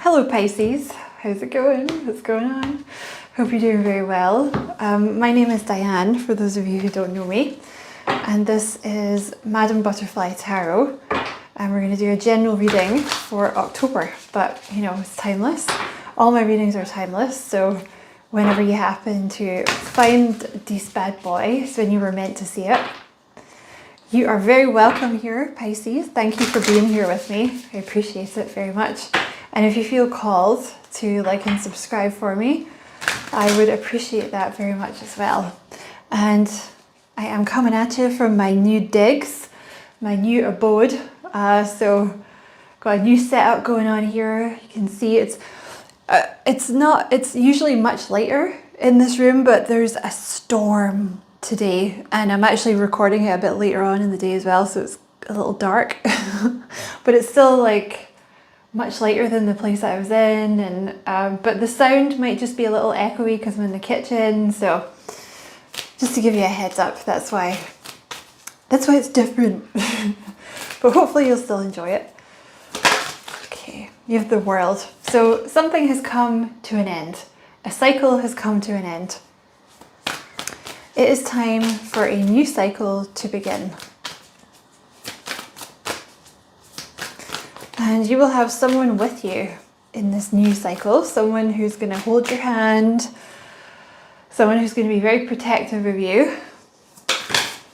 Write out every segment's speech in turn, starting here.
Hello Pisces, how's it going? What's going on? Hope you're doing very well. My name is Diane, for those of you who don't know me, and this is Madam Butterfly Tarot, and we're going to do a general reading for October, but you know, it's timeless. All my readings are timeless, so whenever you happen to find this bad boy, when you were meant to see it, you are very welcome here, Pisces. Thank you for being here with me. I appreciate it very much. And if you feel called to like and subscribe for me, I would appreciate that very much as well. And I am coming at you from my new digs, my new abode. So got a new setup going on here. You can see it's usually much lighter in this room, but there's a storm today, and I'm actually recording it a bit later on in the day as well, so it's a little dark, but it's still like much lighter than the place that I was in, and but the sound might just be a little echoey because I'm in the kitchen. So just to give you a heads up, that's why it's different. But hopefully you'll still enjoy it. Okay, you have the World. So something has come to an end. A cycle has come to an end. It is time for a new cycle to begin. And you will have someone with you in this new cycle, someone who's going to hold your hand, someone who's going to be very protective of you.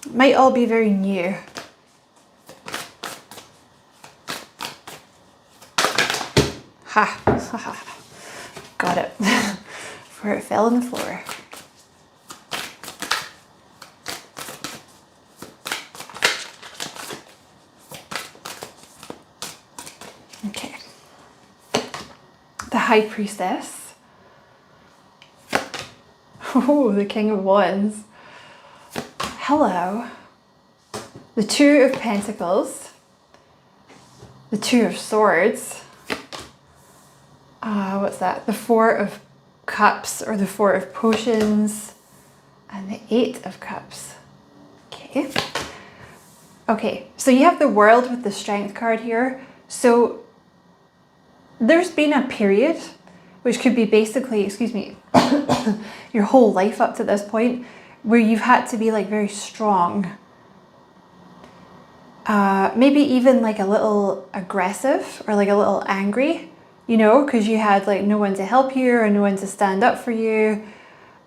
It might all be very new. Ha! Got it. Before it fell on the floor. Okay. The High Priestess. Oh, the King of Wands. Hello. The Two of Pentacles. The Two of Swords. What's that? The Four of Cups, or the Four of Potions. And the Eight of Cups. Okay. Okay, so you have the World with the Strength card here. So there's been a period, which could be basically, your whole life up to this point, where you've had to be like very strong. Maybe even like a little aggressive or like a little angry, you know, because you had like no one to help you or no one to stand up for you.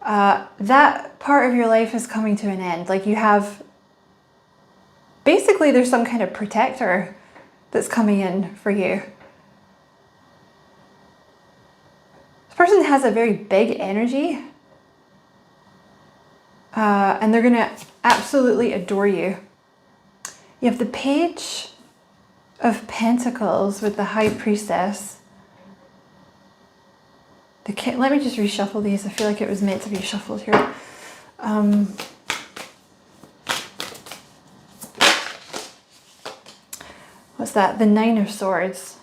That part of your life is coming to an end. Like you have, basically there's some kind of protector that's coming in for you. This person has a very big energy, and they're going to absolutely adore you. You have the Page of Pentacles with the High Priestess. Let me just reshuffle these. I feel like it was meant to be shuffled here. What's that? The Nine of Swords.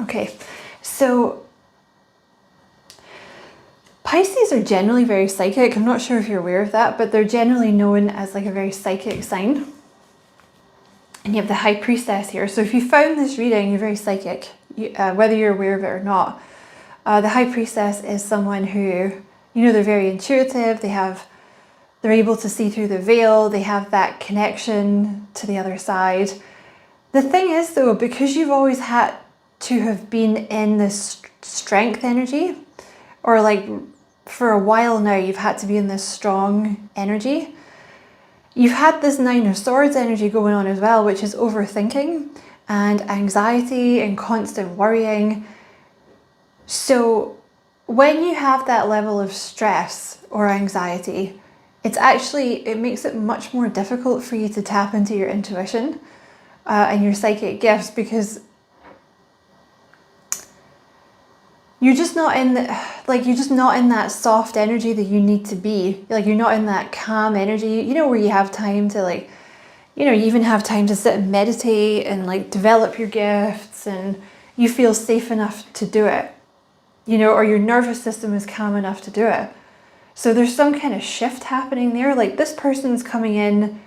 Okay, so Pisces are generally very psychic. I'm not sure if you're aware of that, but they're generally known as like a very psychic sign. And you have the High Priestess here. So if you found this reading, you're very psychic, whether you're aware of it or not. The High Priestess is someone who, you know, they're very intuitive. They're able to see through the veil. They have that connection to the other side. The thing is though, because you've always had to have been in this strength energy, or like for a while now, you've had to be in this strong energy. You've had this Nine of Swords energy going on as well, which is overthinking and anxiety and constant worrying. So when you have that level of stress or anxiety, it makes it much more difficult for you to tap into your intuition and your psychic gifts, because you're just not in that soft energy that you need to be. Like you're not in that calm energy, you know, where you have time to like, you know, you even have time to sit and meditate and like develop your gifts, and you feel safe enough to do it, you know, or your nervous system is calm enough to do it. So there's some kind of shift happening there. Like this person's coming in,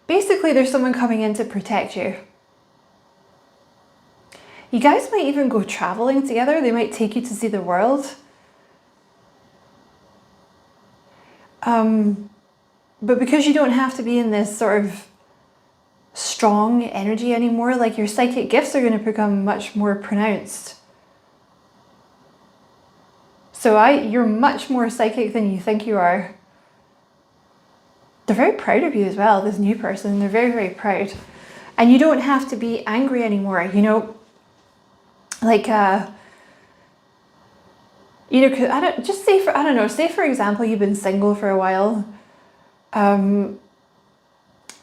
basically there's someone coming in to protect you. You guys might even go traveling together. They might take you to see the world. But because you don't have to be in this sort of strong energy anymore, like your psychic gifts are going to become much more pronounced. So you're much more psychic than you think you are. They're very proud of you as well, this new person. They're very, very proud. And you don't have to be angry anymore, you know. Like, you know, say for example, you've been single for a while. And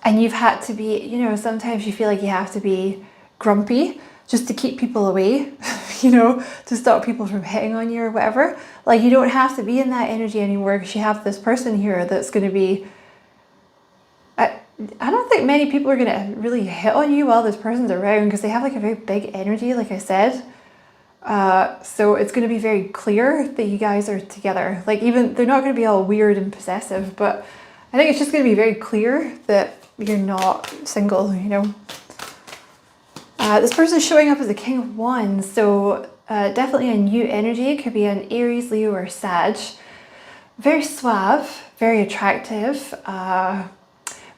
you've had to be, you know, sometimes you feel like you have to be grumpy just to keep people away, you know, to stop people from hitting on you or whatever. Like, you don't have to be in that energy anymore because you have this person here that's going to be... I don't think many people are going to really hit on you while this person's around because they have like a very big energy, like I said. So it's going to be very clear that you guys are together. Like, even, they're not going to be all weird and possessive, but I think it's just going to be very clear that you're not single, you know. This person's showing up as the King of Wands, so definitely a new energy. It could be an Aries, Leo, or Sag. Very suave, very attractive,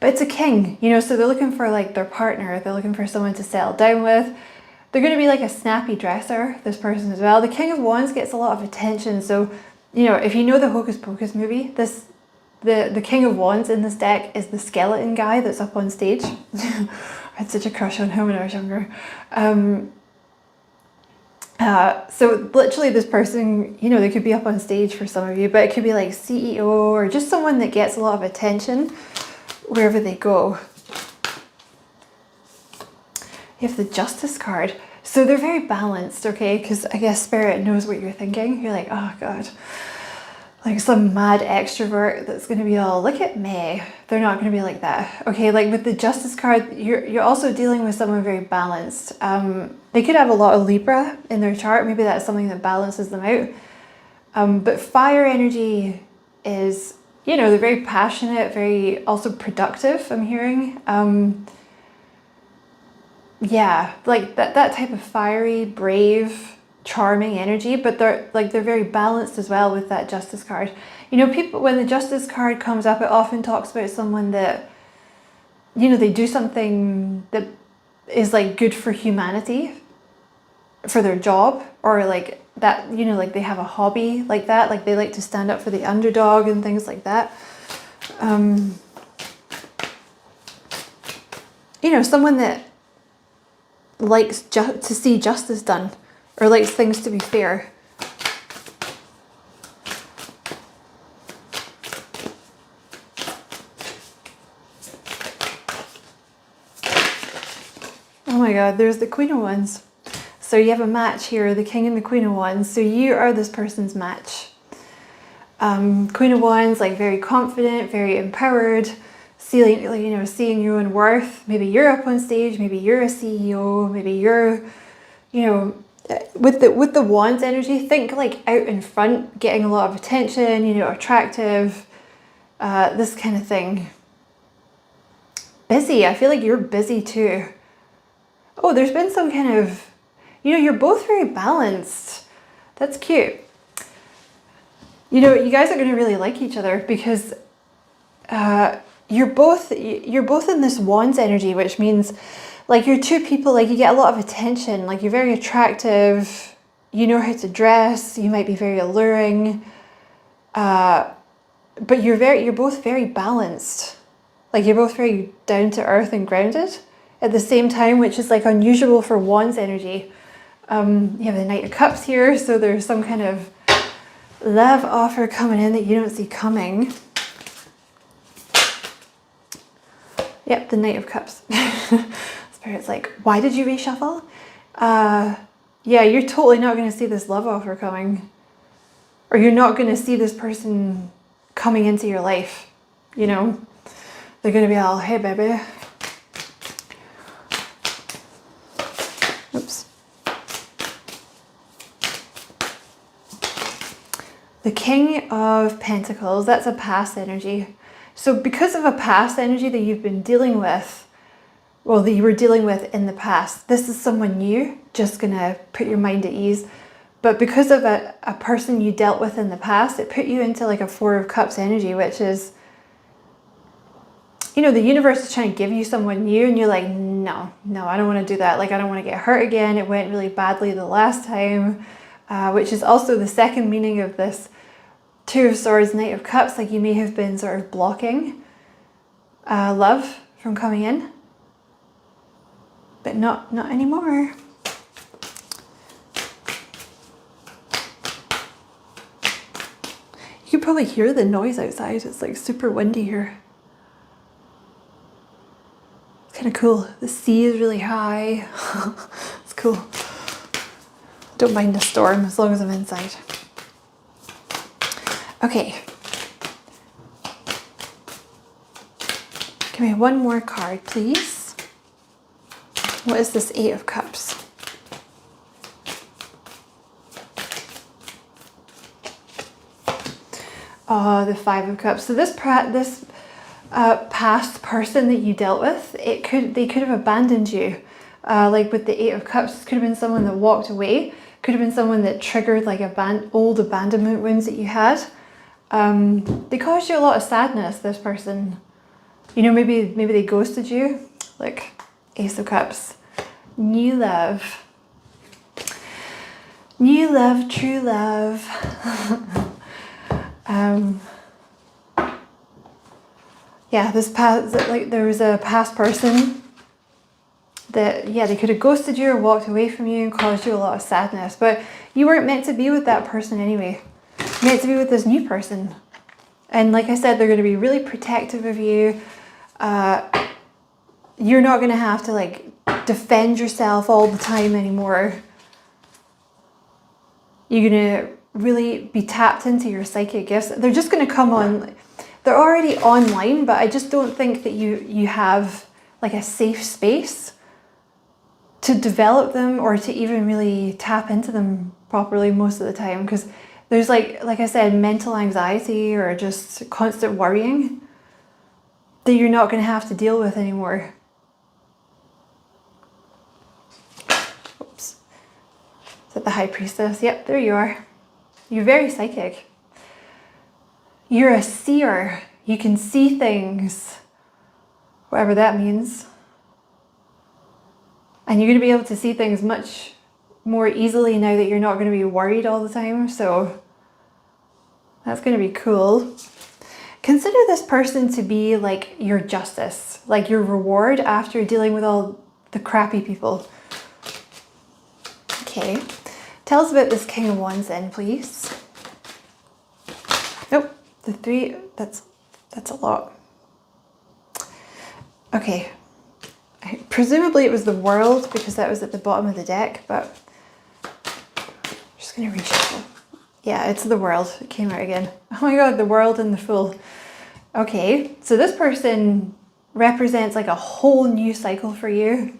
but it's a king, you know, so they're looking for like their partner. They're looking for someone to settle down with. They're going to be like a snappy dresser, this person as well. The King of Wands gets a lot of attention, so, you know, if you know the Hocus Pocus movie, the King of Wands in this deck is the skeleton guy that's up on stage. I had such a crush on him when I was younger. So literally this person, you know, they could be up on stage for some of you, but it could be like CEO or just someone that gets a lot of attention wherever they go. You have the Justice card. So they're very balanced, okay? Because I guess Spirit knows what you're thinking. You're like, oh God, like some mad extrovert that's going to be all, look at me. They're not going to be like that. Okay, like with the Justice card, you're also dealing with someone very balanced. They could have a lot of Libra in their chart. Maybe that's something that balances them out. But fire energy is, you know, they're very passionate, very also productive, I'm hearing. Yeah, like that type of fiery, brave, charming energy, but they're very balanced as well with that Justice card. You know, people, when the Justice card comes up, it often talks about someone that, you know, they do something that is like good for humanity, for their job, or like that, you know, like they have a hobby like that, like they like to stand up for the underdog and things like that. You know, someone that likes to see justice done, or likes things to be fair. Oh my God, there's the Queen of Wands. So you have a match here, the King and the Queen of Wands. So you are this person's match. Queen of Wands, like very confident, very empowered, seeing, you know, seeing your own worth. Maybe you're up on stage, maybe you're a CEO, maybe you're, you know, with the Wands energy, think like out in front, getting a lot of attention, you know, attractive, this kind of thing. Busy, I feel like you're busy too. Oh, there's been some kind of, you know, you're both very balanced. That's cute. You know, you guys are going to really like each other because you're both in this Wands energy, which means like you're two people, like you get a lot of attention, like you're very attractive, you know how to dress, you might be very alluring, but you're both very balanced. Like you're both very down to earth and grounded at the same time, which is like unusual for Wands energy. You have the Knight of Cups here, so there's some kind of love offer coming in that you don't see coming. Yep, the Knight of Cups. Spirit's like, why did you reshuffle? Yeah, you're totally not going to see this love offer coming. Or you're not going to see this person coming into your life, you know? They're going to be all, hey, baby. Oops. The King of Pentacles, that's a past energy. So because of a past energy that you've been dealing with, well, that you were dealing with in the past. This is someone new, just gonna put your mind at ease. But because of a person you dealt with in the past, it put you into like a Four of Cups energy, which is, you know, the universe is trying to give you someone new and you're like, no, I don't want to do that. Like, I don't want to get hurt again. It went really badly the last time, which is also the second meaning of this Two of Swords, Knight of Cups. Like, you may have been sort of blocking love from coming in, but not anymore. You can probably hear the noise outside. It's like super windy here. It's kind of cool. The sea is really high. It's cool. Don't mind the storm as long as I'm inside. Okay. Give me one more card, please. What is this Eight of Cups? Oh, the Five of Cups. So this past person that you dealt with, they could have abandoned you. Like with the Eight of Cups, this could have been someone that walked away. Could have been someone that triggered like old abandonment wounds that you had. They caused you a lot of sadness, this person. You know, maybe they ghosted you. Like Ace of Cups. New love. New love, true love. Yeah, this past, like there was a past person that, yeah, they could have ghosted you or walked away from you and caused you a lot of sadness, but you weren't meant to be with that person anyway. You're meant to be with this new person. And like I said, they're going to be really protective of you. You're not going to have to like defend yourself all the time anymore. You're going to really be tapped into your psychic gifts. They're just going to come on. They're already online, but I just don't think that you have like a safe space to develop them or to even really tap into them properly most of the time, because there's like I said, mental anxiety or just constant worrying that you're not going to have to deal with anymore. Oops. Is that the High Priestess? Yep, there you are. You're very psychic. You're a seer. You can see things, whatever that means. And you're going to be able to see things much more easily now that you're not going to be worried all the time. So that's going to be cool. Consider this person to be like your justice, like your reward after dealing with all the crappy people. Okay. Tell us about this King of Wands then, please. Nope. The three, that's a lot. Okay. Presumably it was the World because that was at the bottom of the deck, but I'm just going to reshuffle. Yeah, it's the World. It came out again. Oh my god, the World and the Fool. Okay, so this person represents like a whole new cycle for you.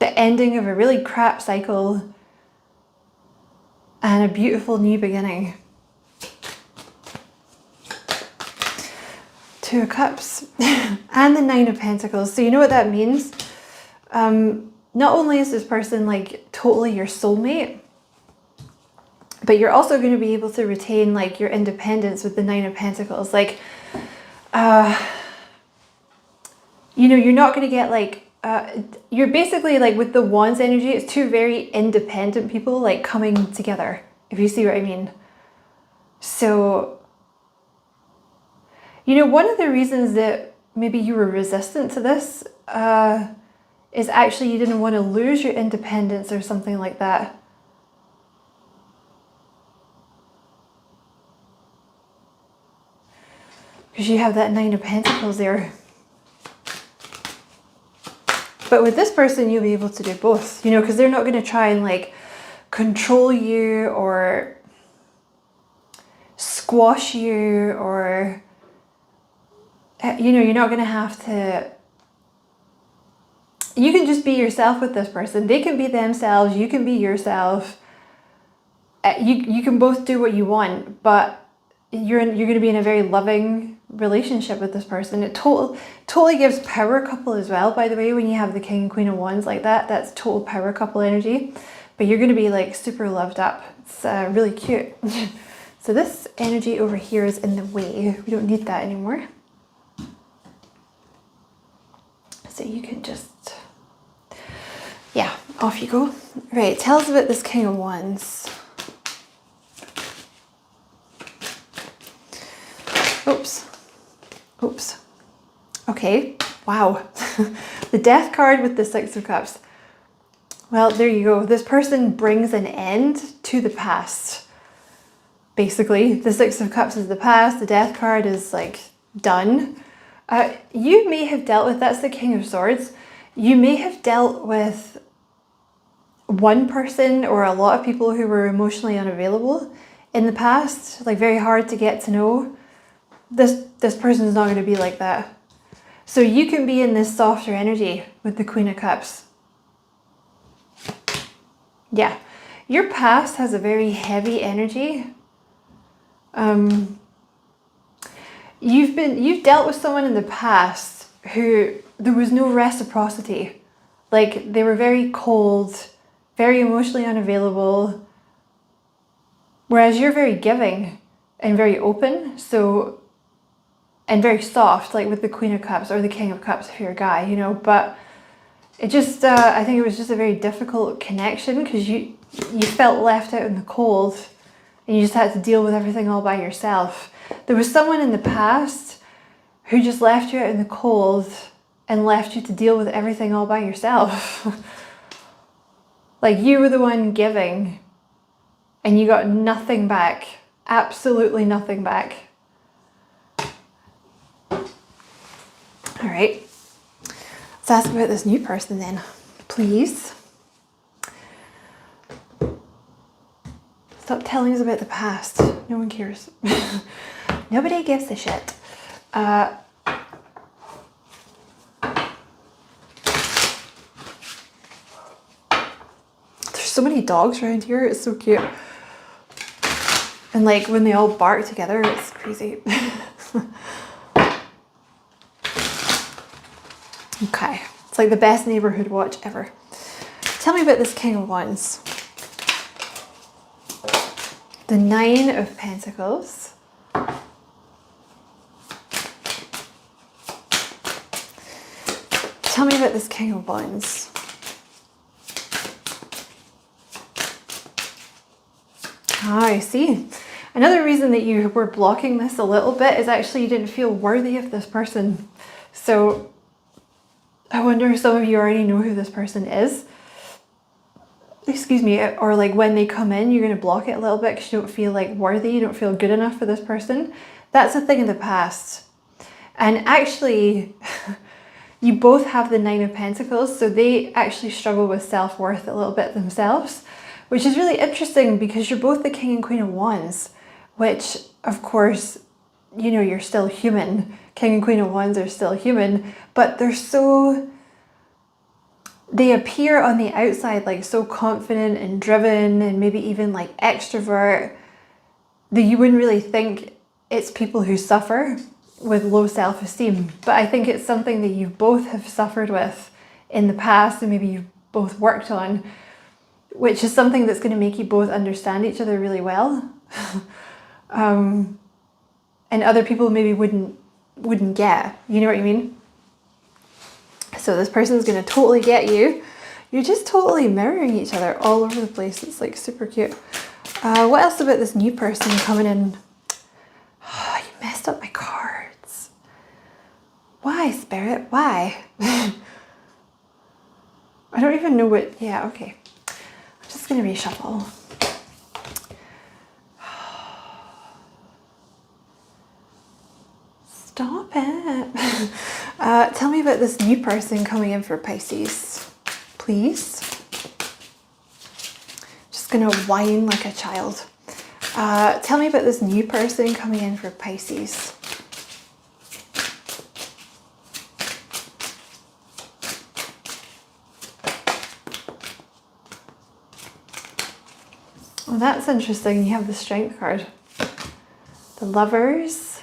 The ending of a really crap cycle and a beautiful new beginning. Two of Cups and the Nine of Pentacles. So you know what that means? Not only is this person like totally your soulmate, but you're also going to be able to retain like your independence with the Nine of Pentacles. Like, you know, you're not going to get like, you're basically like with the Wands energy, it's two very independent people like coming together, if you see what I mean. So, you know, one of the reasons that maybe you were resistant to this is actually you didn't want to lose your independence or something like that. Because you have that Nine of Pentacles there. But with this person, you'll be able to do both, you know, because they're not going to try and like control you or squash you or, you know, you're not going to have to, you can just be yourself with this person. They can be themselves. You can be yourself. You can both do what you want, but you're going to be in a very loving relationship with this person. It totally gives power couple as well, by the way. When you have the King and Queen of Wands like that, that's total power couple energy. But you're going to be like super loved up. It's really cute. So this energy over here is in the way. We don't need that anymore. So you can just, yeah, off you go. Right, tell us about this King of Wands. Oops. Okay, wow. The Death card with the Six of Cups. Well, there you go. This person brings an end to the past. Basically, the Six of Cups is the past. The Death card is like done. You may have dealt with, that's the King of Swords. You may have dealt with one person or a lot of people who were emotionally unavailable in the past, like very hard to get to know. This person's not going to be like that. So you can be in this softer energy with the Queen of Cups. Yeah, your past has a very heavy energy. You've dealt with someone in the past who there was no reciprocity. Like they were very cold, very emotionally unavailable. Whereas you're very giving and very open, so, and very soft, like with the Queen of Cups or the King of Cups if you're a guy, you know, but it just, I think it was just a very difficult connection because you felt left out in the cold and you just had to deal with everything all by yourself. There was someone in the past who just left you out in the cold and left you to deal with everything all by yourself. Like you were the one giving and you got nothing back, absolutely nothing back. All right, let's ask about this new person then, please. Stop telling us about the past. No one cares. Nobody gives a shit. There's so many dogs around here. It's so cute. And like when they all bark together, it's crazy. Okay, it's like the best neighborhood watch ever. Tell me about this King of Wands. The Nine of Pentacles. Tell me about this King of Wands. Ah, I see. Another reason that you were blocking this a little bit is actually you didn't feel worthy of this person. So I wonder if some of you already know who this person is. Excuse me, or like when they come in, you're going to block it a little bit because you don't feel like worthy, you don't feel good enough for this person. That's a thing in the past. And actually, you both have the Nine of Pentacles, so they actually struggle with self-worth a little bit themselves, which is really interesting because you're both the King and Queen of Wands, which of course, you know, you're still human. King and Queen of Wands are still human, but they appear on the outside like so confident and driven and maybe even like extrovert that you wouldn't really think it's people who suffer with low self-esteem. But I think it's something that you both have suffered with in the past and maybe you've both worked on, which is something that's going to make you both understand each other really well. And other people maybe wouldn't get, you know what I mean? So this person's going to totally get you. You're just totally mirroring each other all over the place. It's like super cute. What else about this new person coming in? Oh, you messed up my cards. Why, Spirit? Why? I don't even know what... Yeah, okay. I'm just going to reshuffle. Stop it. Tell me about this new person coming in for Pisces, please. Just gonna whine like a child. Tell me about this new person coming in for Pisces. Well, that's interesting. You have the Strength card. The Lovers.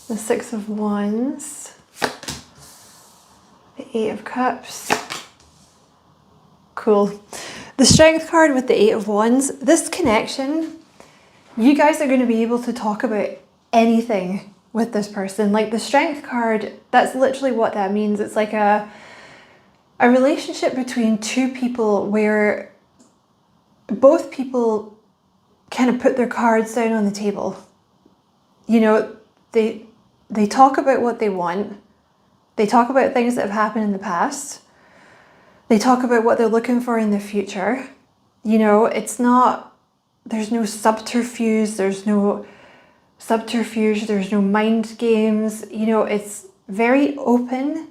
the Six of Wands, the Eight of Cups. Cool. The Strength card with the Eight of Wands. This connection, you guys are going to be able to talk about anything with this person. Like the Strength card, that's literally what that means. It's like a relationship between two people where both people kind of put their cards down on the table. You know, they talk about what they want. They talk about things that have happened in the past. They talk about what they're looking for in the future. You know, it's not, there's no subterfuge, there's no mind games. You know, it's very open,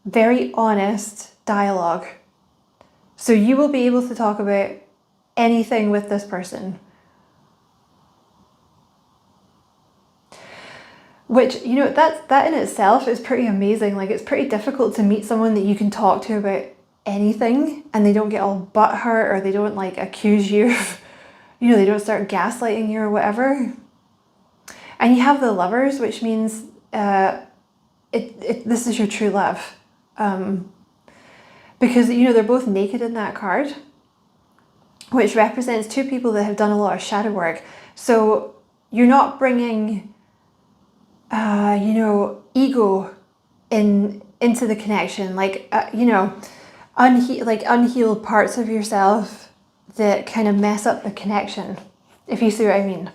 very honest dialogue. So you will be able to talk about anything with this person. Which, you know, that in itself is pretty amazing. Like, it's pretty difficult to meet someone that you can talk to about anything and they don't get all butthurt, or they don't like accuse you of, you know, they don't start gaslighting you or whatever. And you have the Lovers, which means this is your true love. Because, you know, they're both naked in that card, which represents two people that have done a lot of shadow work. So you're not bringing, you know, ego into the connection, like, you know, unhealed parts of yourself that kind of mess up the connection, if you see what I mean.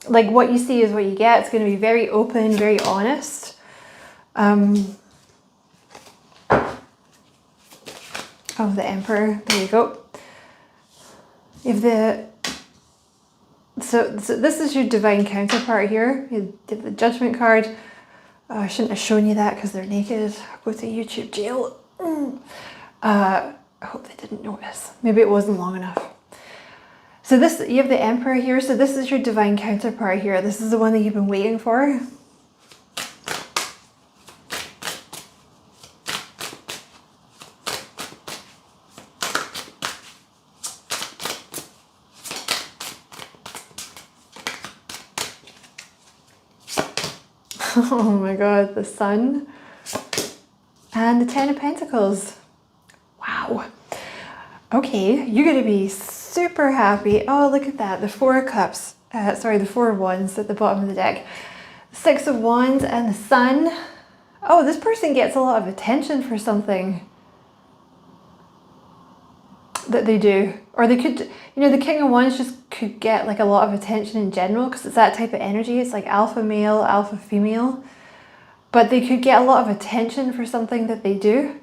Like, what you see is what you get. It's going to be very open, very honest. Oh, the Emperor. There you go. If so this is your divine counterpart here. You did the Judgment card. I shouldn't have shown you that because they're naked. I'll go to YouTube jail. I hope they didn't notice. Maybe it wasn't long enough. So this, you have the Emperor here. So this is your divine counterpart here. This is the one that you've been waiting for. Oh my God, the Sun and the Ten of Pentacles. Wow. Okay, you're going to be super happy. Oh, look at that. The Four of Cups. The Four of Wands at the bottom of the deck. Six of Wands and the Sun. Oh, this person gets a lot of attention for something that they do. Or they could, you know, the King of Wands just could get like a lot of attention in general because it's that type of energy. It's like alpha male, alpha female. But they could get a lot of attention for something that they do.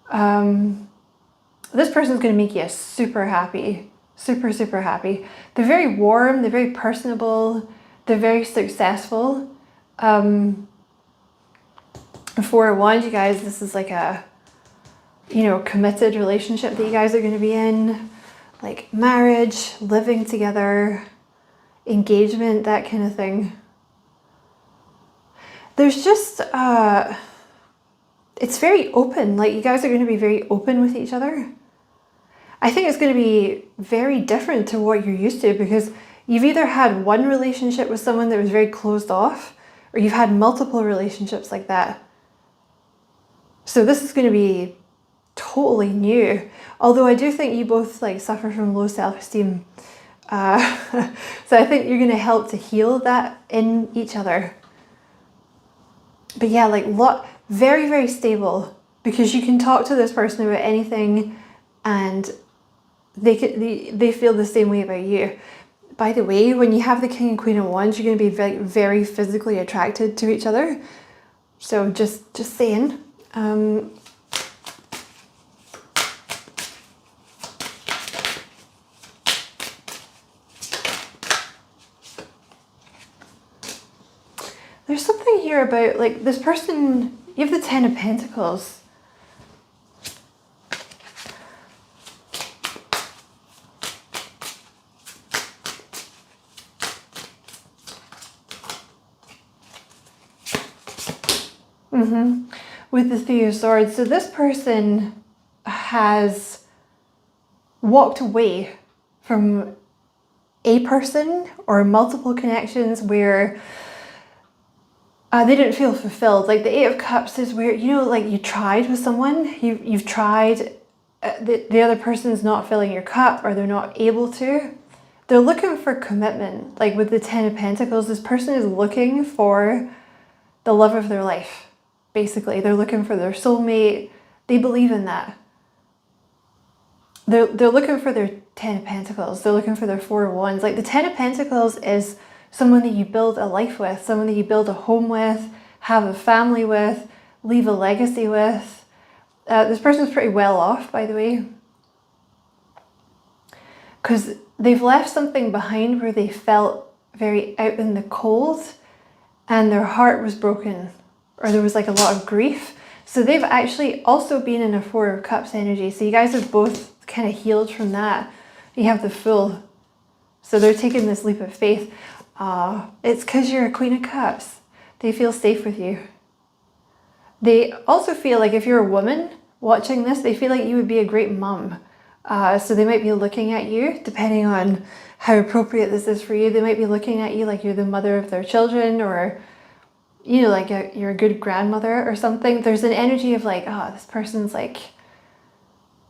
This person's going to make you super happy. Super, super happy. They're very warm. They're very personable. They're very successful. Four of Wands, you guys, this is like a, you know, committed relationship that you guys are going to be in. Like marriage, living together, engagement, that kind of thing. There's just, it's very open. Like, you guys are going to be very open with each other. I think it's going to be very different to what you're used to, because you've either had one relationship with someone that was very closed off, or you've had multiple relationships like that. So this is going to be totally new. Although I do think you both like suffer from low self-esteem. So I think you're going to help to heal that in each other. But yeah, like very, very stable, because you can talk to this person about anything and they feel the same way about you. By the way, when you have the King and Queen of Wands, you're going to be very, very physically attracted to each other. So just saying. There's something here about, like, this person, you have the Ten of Pentacles. With the Three of Swords. So this person has walked away from a person or multiple connections where they didn't feel fulfilled. Like the Eight of Cups is where, you know, like you tried with someone, you've tried, the other person's not filling your cup, or they're not able to. They're looking for commitment. Like with the Ten of Pentacles, this person is looking for the love of their life. Basically, they're looking for their soulmate. They believe in that. They're looking for their Ten of Pentacles. They're looking for their Four of Wands. Like the Ten of Pentacles is someone that you build a life with, someone that you build a home with, have a family with, leave a legacy with. This person's pretty well off, by the way, because they've left something behind where they felt very out in the cold and their heart was broken, or there was like a lot of grief. So they've actually also been in a Four of Cups energy. So you guys have both kind of healed from that. You have the Fool. So they're taking this leap of faith. It's because you're a Queen of Cups. They feel safe with you. They also feel like if you're a woman watching this, they feel like you would be a great mum. So they might be looking at you, depending on how appropriate this is for you, they might be looking at you like you're the mother of their children, or, you know, like you're a good grandmother or something. There's an energy of like, oh, this person's like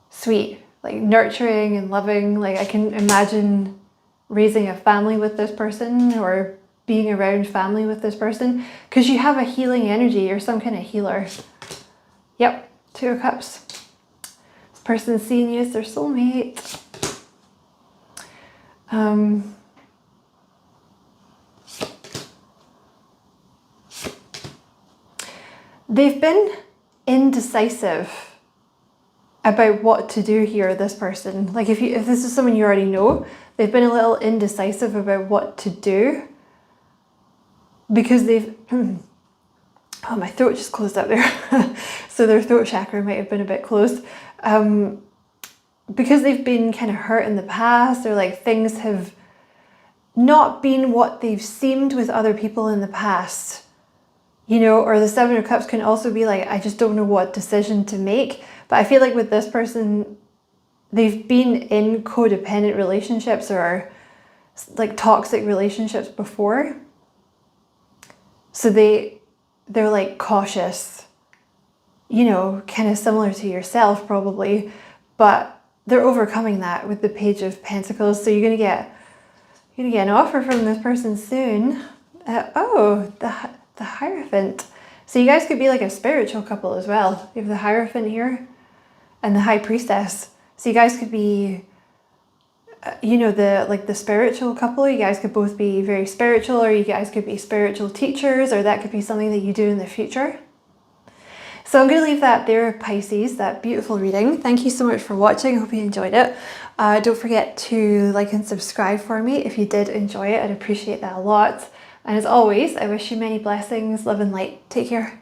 sweet, like nurturing and loving. Like I can imagine raising a family with this person, or being around family with this person, because you have a healing energy. You're some kind of healer. Yep, Two of Cups. This person's seeing you as their soulmate. They've been indecisive about what to do here, this person. Like if this is someone you already know, they've been a little indecisive about what to do, because they've oh, my throat just closed up there. So their throat chakra might have been a bit closed, because they've been kind of hurt in the past, or like things have not been what they've seemed with other people in the past, you know. Or the Seven of Cups can also be like, I just don't know what decision to make. But I feel like with this person, they've been in codependent relationships or like toxic relationships before. So they're like cautious, you know, kind of similar to yourself probably, but they're overcoming that with the Page of Pentacles. So you're gonna get an offer from this person soon. Oh, the Hierophant. So you guys could be like a spiritual couple as well. You have the Hierophant here and the High Priestess. So you guys could be, you know, the spiritual couple. You guys could both be very spiritual, or you guys could be spiritual teachers, or that could be something that you do in the future. So I'm going to leave that there, Pisces, that beautiful reading. Thank you so much for watching. I hope you enjoyed it. Don't forget to like and subscribe for me if you did enjoy it. I'd appreciate that a lot. And as always, I wish you many blessings, love and light. Take care.